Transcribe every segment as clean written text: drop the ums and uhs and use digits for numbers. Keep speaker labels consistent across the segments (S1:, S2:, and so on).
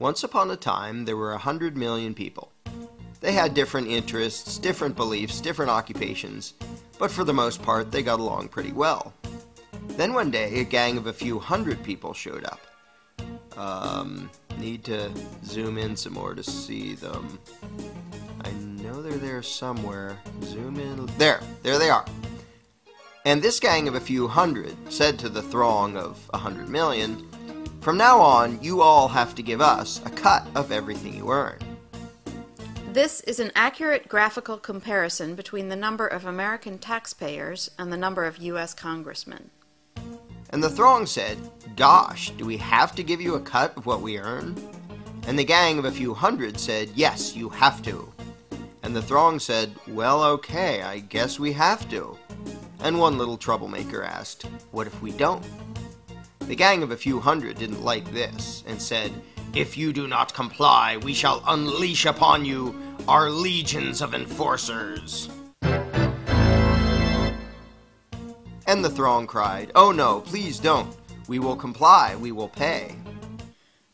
S1: Once upon a time, there were 100 million people. They had different interests, different beliefs, different occupations, but for the most part, they got along pretty well. Then one day, a gang of a few hundred people showed up. Need to zoom in some more to see them. I know they're there somewhere. Zoom in. There they are. And this gang of a few hundred said to the throng of 100 million, "From now on, you all have to give us a cut of everything you earn."
S2: This is an accurate graphical comparison between the number of American taxpayers and the number of U.S. congressmen.
S1: And the throng said, "Gosh, do we have to give you a cut of what we earn?" And the gang of a few hundred said, "Yes, you have to." And the throng said, "Well, okay, I guess we have to." And one little troublemaker asked, "What if we don't?" The gang of a few hundred didn't like this, and said, "If you do not comply, we shall unleash upon you our legions of enforcers." And the throng cried, "Oh no, please don't. We will comply, we will pay."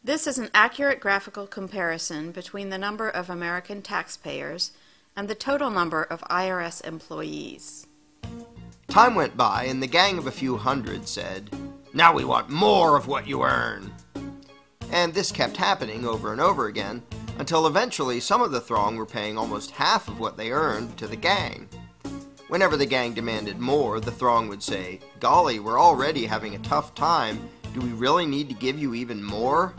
S2: This is an accurate graphical comparison between the number of American taxpayers and the total number of IRS employees.
S1: Time went by, and the gang of a few hundred said, "Now we want more of what you earn." And this kept happening over and over again, until eventually some of the throng were paying almost half of what they earned to the gang. Whenever the gang demanded more, the throng would say, "Golly, we're already having a tough time. Do we really need to give you even more?"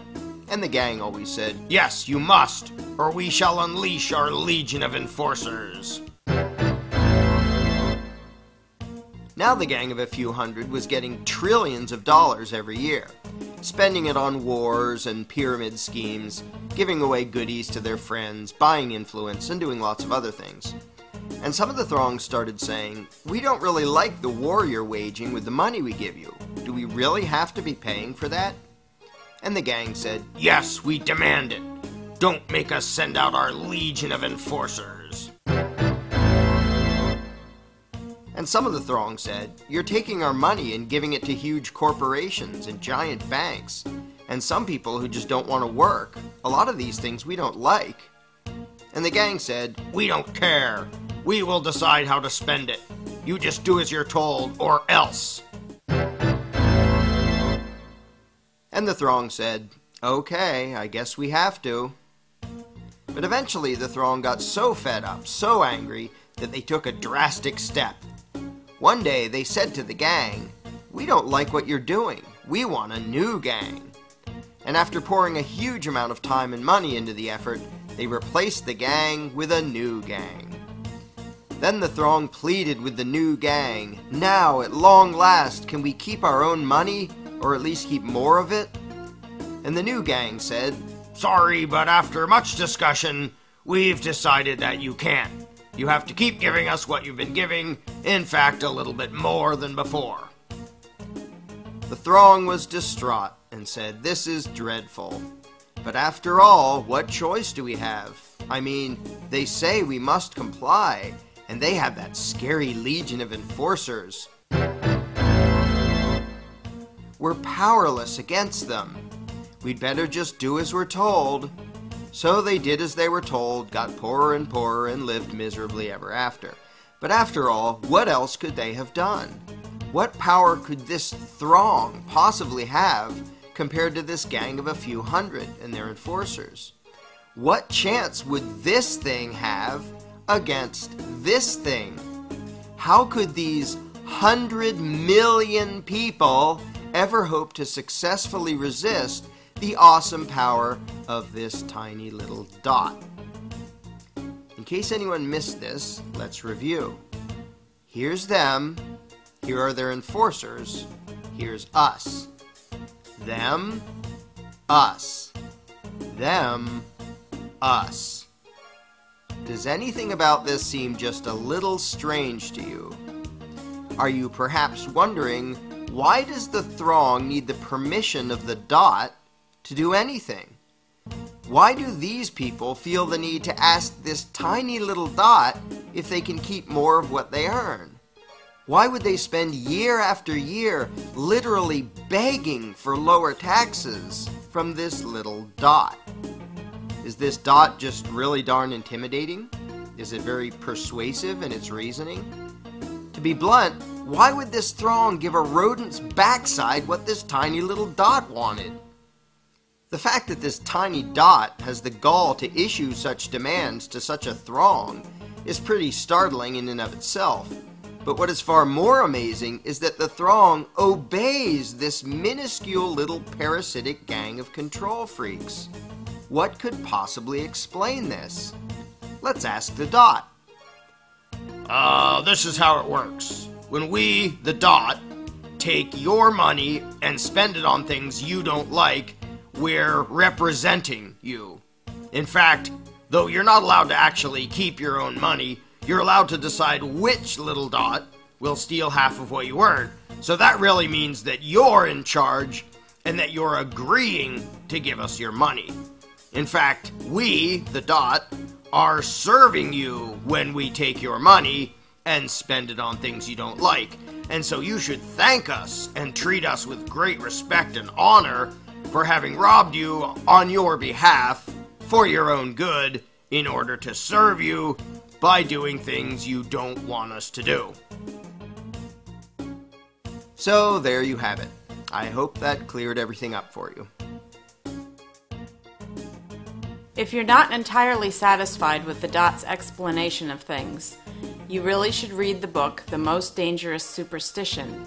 S1: And the gang always said, "Yes, you must, or we shall unleash our legion of enforcers." Now the gang of a few hundred was getting trillions of dollars every year, spending it on wars and pyramid schemes, giving away goodies to their friends, buying influence, and doing lots of other things. And some of the throng started saying, "We don't really like the war you're waging with the money we give you. Do we really have to be paying for that?" And the gang said, "Yes, we demand it. Don't make us send out our legion of enforcers." And some of the throng said, "You're taking our money and giving it to huge corporations and giant banks, and some people who just don't want to work. A lot of these things we don't like." And the gang said, "We don't care. We will decide how to spend it. You just do as you're told, or else." And the throng said, "Okay, I guess we have to." But eventually the throng got so fed up, so angry, that they took a drastic step. One day they said to the gang, "We don't like what you're doing. We want a new gang." And after pouring a huge amount of time and money into the effort, they replaced the gang with a new gang. Then the throng pleaded with the new gang, "Now, at long last, can we keep our own money, or at least keep more of it?" And the new gang said, "Sorry, but after much discussion, we've decided that you can't. You have to keep giving us what you've been giving, in fact, a little bit more than before." The throng was distraught and said, "This is dreadful. But after all, what choice do we have? I mean, they say we must comply, and they have that scary legion of enforcers. We're powerless against them. We'd better just do as we're told." So they did as they were told, got poorer and poorer, and lived miserably ever after. But after all, what else could they have done? What power could this throng possibly have compared to this gang of a few hundred and their enforcers? What chance would this thing have against this thing? How could these 100 million people ever hope to successfully resist the awesome power of this tiny little dot? In case anyone missed this, let's review. Here's them. Here are their enforcers. Here's us. Them, us. Them, us. Does anything about this seem just a little strange to you? Are you perhaps wondering, why does the throng need the permission of the dot to do anything? Why do these people feel the need to ask this tiny little dot if they can keep more of what they earn? Why would they spend year after year literally begging for lower taxes from this little dot? Is this dot just really darn intimidating? Is it very persuasive in its reasoning? To be blunt, why would this throng give a rodent's backside what this tiny little dot wanted? The fact that this tiny dot has the gall to issue such demands to such a throng is pretty startling in and of itself. But what is far more amazing is that the throng obeys this minuscule little parasitic gang of control freaks. What could possibly explain this? Let's ask the dot.
S3: This is how it works. When we, the dot, take your money and spend it on things you don't like, we're representing you. In fact, though you're not allowed to actually keep your own money, you're allowed to decide which little dot will steal half of what you earn. So that really means that you're in charge and that you're agreeing to give us your money. In fact, we, the dot, are serving you when we take your money and spend it on things you don't like. And so you should thank us and treat us with great respect and honor for having robbed you on your behalf for your own good in order to serve you by doing things you don't want us to do.
S1: So there you have it. I hope that cleared everything up for you.
S2: If you're not entirely satisfied with the dot's explanation of things, you really should read the book The Most Dangerous Superstition,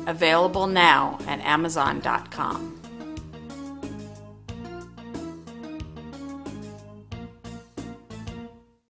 S2: available now at Amazon.com.